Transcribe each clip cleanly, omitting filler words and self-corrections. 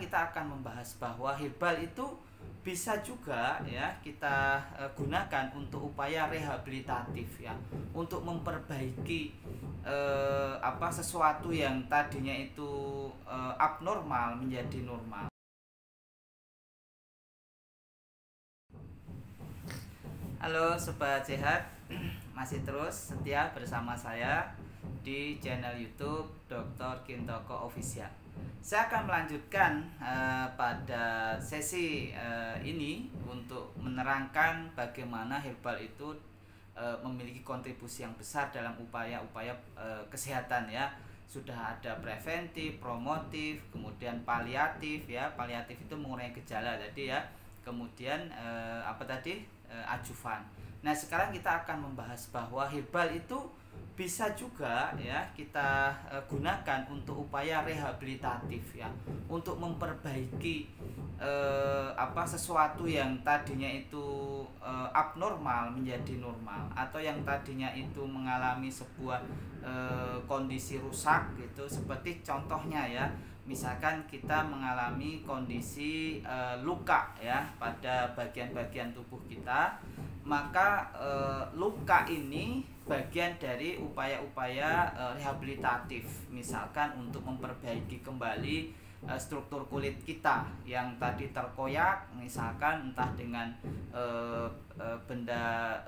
kita akan membahas bahwa herbal itu bisa juga ya kita gunakan untuk upaya rehabilitatif ya, untuk memperbaiki sesuatu yang tadinya itu abnormal menjadi normal. Halo sobat sehat, masih terus setia bersama saya di channel YouTube Dr. Kintoko Official. Saya akan melanjutkan pada sesi ini untuk menerangkan bagaimana herbal itu memiliki kontribusi yang besar dalam upaya-upaya kesehatan ya. Sudah ada preventif, promotif, kemudian paliatif ya. Paliatif itu mengurangi gejala tadi ya. Kemudian ajuvan. Nah, sekarang kita akan membahas bahwa herbal itu bisa juga ya kita gunakan untuk upaya rehabilitatif ya, untuk memperbaiki sesuatu yang tadinya itu abnormal menjadi normal, atau yang tadinya itu mengalami sebuah kondisi rusak gitu. Seperti contohnya ya, misalkan kita mengalami kondisi luka ya pada bagian-bagian tubuh kita, maka luka ini bagian dari upaya-upaya rehabilitatif, misalkan untuk memperbaiki kembali struktur kulit kita yang tadi terkoyak, misalkan entah dengan benda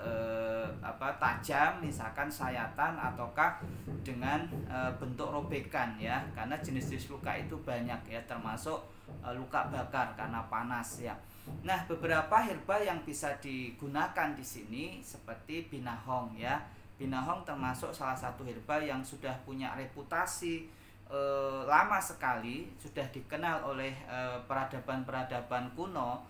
tajam, misalkan sayatan, ataukah dengan bentuk robekan ya, karena jenis-jenis luka itu banyak ya, termasuk luka bakar karena panas ya. Nah, beberapa herbal yang bisa digunakan di sini seperti binahong ya. Binahong termasuk salah satu herbal yang sudah punya reputasi lama sekali, sudah dikenal oleh peradaban-peradaban kuno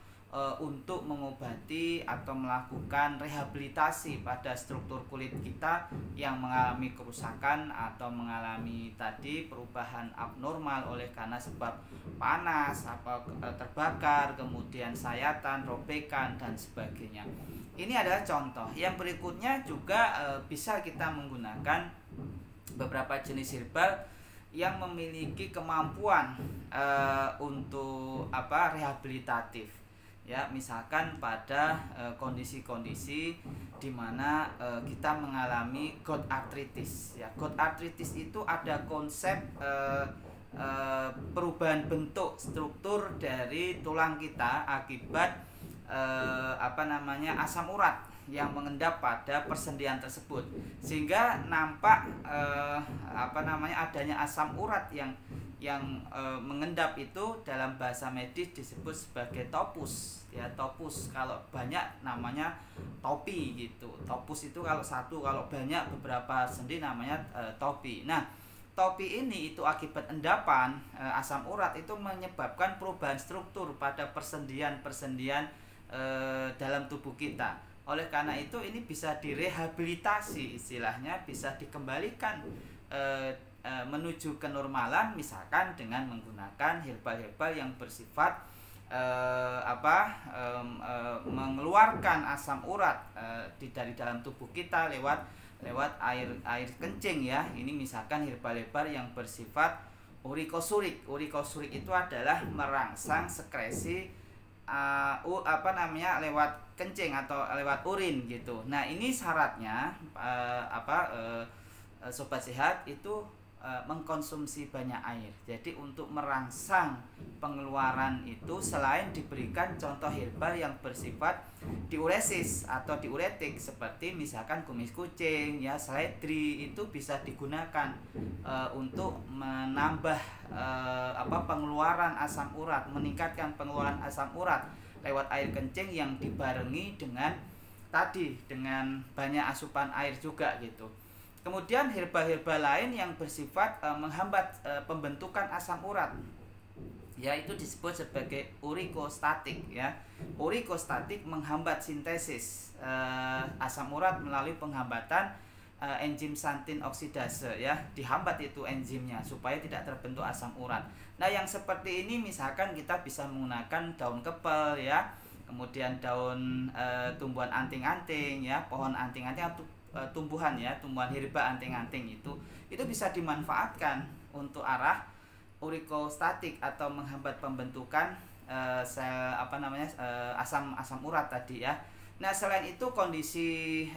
untuk mengobati atau melakukan rehabilitasi pada struktur kulit kita yang mengalami kerusakan atau mengalami tadi perubahan abnormal oleh karena sebab panas, terbakar, kemudian sayatan, robekan dan sebagainya. Ini adalah contoh. Yang berikutnya juga bisa kita menggunakan beberapa jenis herbal yang memiliki kemampuan untuk rehabilitatif ya, misalkan pada kondisi-kondisi di mana kita mengalami gout arthritis ya. Gout arthritis itu ada konsep perubahan bentuk struktur dari tulang kita akibat asam urat yang mengendap pada persendian tersebut, sehingga nampak adanya asam urat yang mengendap itu dalam bahasa medis disebut sebagai topus ya. Topus kalau banyak namanya topi gitu. Topus itu kalau satu, kalau banyak beberapa sendi namanya topi. Nah, topi ini itu akibat endapan asam urat itu menyebabkan perubahan struktur pada persendian-persendian dalam tubuh kita. Oleh karena itu ini bisa direhabilitasi, istilahnya bisa dikembalikan menuju kenormalan, misalkan dengan menggunakan herbal-herbal yang bersifat mengeluarkan asam urat dari dalam tubuh kita lewat air kencing ya. Ini misalkan herbal-herbal yang bersifat urikosurik. Urikosurik itu adalah merangsang sekresi lewat kencing atau lewat urin gitu. Nah, ini syaratnya sobat sehat itu mengkonsumsi banyak air. Jadi untuk merangsang pengeluaran itu, selain diberikan contoh herbal yang bersifat diuresis atau diuretik seperti misalkan kumis kucing ya, seledri, itu bisa digunakan untuk menambah pengeluaran asam urat, meningkatkan pengeluaran asam urat lewat air kencing yang dibarengi dengan banyak asupan air juga gitu. Kemudian herbal-herbal lain yang bersifat menghambat pembentukan asam urat, yaitu disebut sebagai urikostatik ya. Urikostatik menghambat sintesis asam urat melalui penghambatan enzim xantin oksidase ya. Dihambat itu enzimnya supaya tidak terbentuk asam urat. Nah, yang seperti ini misalkan kita bisa menggunakan daun kepel ya, kemudian daun tumbuhan anting-anting ya, pohon anting-anting atau tumbuhan herba anting-anting itu bisa dimanfaatkan untuk urikostatik atau menghambat pembentukan sel asam urat tadi ya. Nah, selain itu kondisi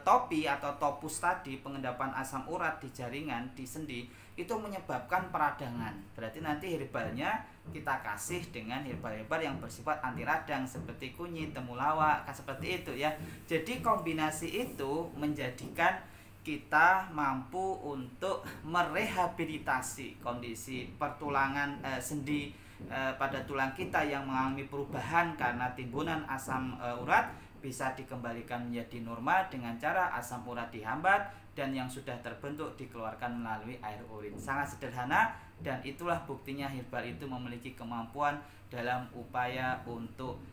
topi atau topus tadi, pengendapan asam urat di jaringan di sendi itu menyebabkan peradangan. Berarti nanti herbalnya kita kasih dengan herbal-herbal yang bersifat anti radang seperti kunyit, temulawak, seperti itu ya. Jadi kombinasi itu menjadikan kita mampu untuk merehabilitasi kondisi pertulangan sendi pada tulang kita yang mengalami perubahan karena timbunan asam urat bisa dikembalikan menjadi normal dengan cara asam urat dihambat dan yang sudah terbentuk dikeluarkan melalui air urin. Sangat sederhana dan itulah buktinya herbal itu memiliki kemampuan dalam upaya untuk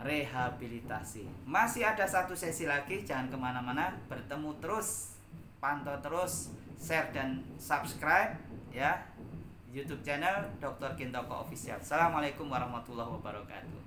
rehabilitasi. Masih ada satu sesi lagi, jangan kemana-mana, bertemu terus, pantau terus, share dan subscribe ya YouTube channel Dr. Gintoko Official. Assalamualaikum warahmatullahi wabarakatuh.